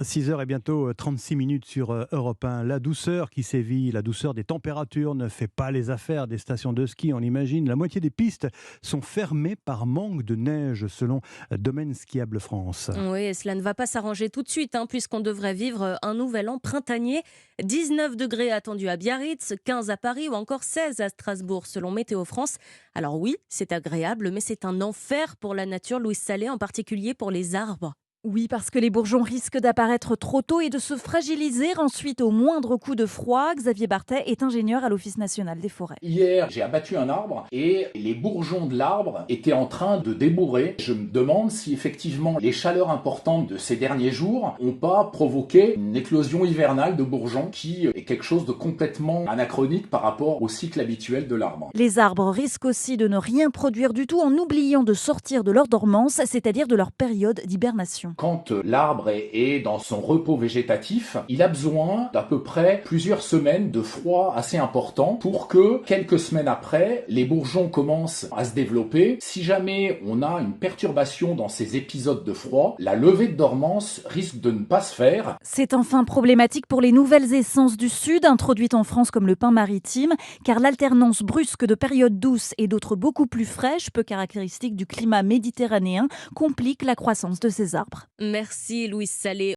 6 heures et bientôt 36 minutes sur Europe 1. La douceur qui sévit, la douceur des températures ne fait pas les affaires des stations de ski, on l'imagine. La moitié des pistes sont fermées par manque de neige, selon Domaine Skiable France. Oui, et cela ne va pas s'arranger tout de suite, puisqu'on devrait vivre un nouvel an printanier. 19 degrés attendus à Biarritz, 15 à Paris ou encore 16 à Strasbourg, selon Météo France. Alors oui, c'est agréable, mais c'est un enfer pour la nature, Louise Salé, en particulier pour les arbres. Oui, parce que les bourgeons risquent d'apparaître trop tôt et de se fragiliser ensuite au moindre coup de froid. Xavier Bartet est ingénieur à l'Office national des forêts. Hier, j'ai abattu un arbre et les bourgeons de l'arbre étaient en train de débourrer. Je me demande si effectivement les chaleurs importantes de ces derniers jours n'ont pas provoqué une éclosion hivernale de bourgeons qui est quelque chose de complètement anachronique par rapport au cycle habituel de l'arbre. Les arbres risquent aussi de ne rien produire du tout en oubliant de sortir de leur dormance, c'est-à-dire de leur période d'hibernation. Quand l'arbre est dans son repos végétatif, il a besoin d'à peu près plusieurs semaines de froid assez important pour que quelques semaines après, les bourgeons commencent à se développer. Si jamais on a une perturbation dans ces épisodes de froid, la levée de dormance risque de ne pas se faire. C'est enfin problématique pour les nouvelles essences du Sud, introduites en France comme le pin maritime, car l'alternance brusque de périodes douces et d'autres beaucoup plus fraîches, peu caractéristiques du climat méditerranéen, complique la croissance de ces arbres. Merci Louise Salé.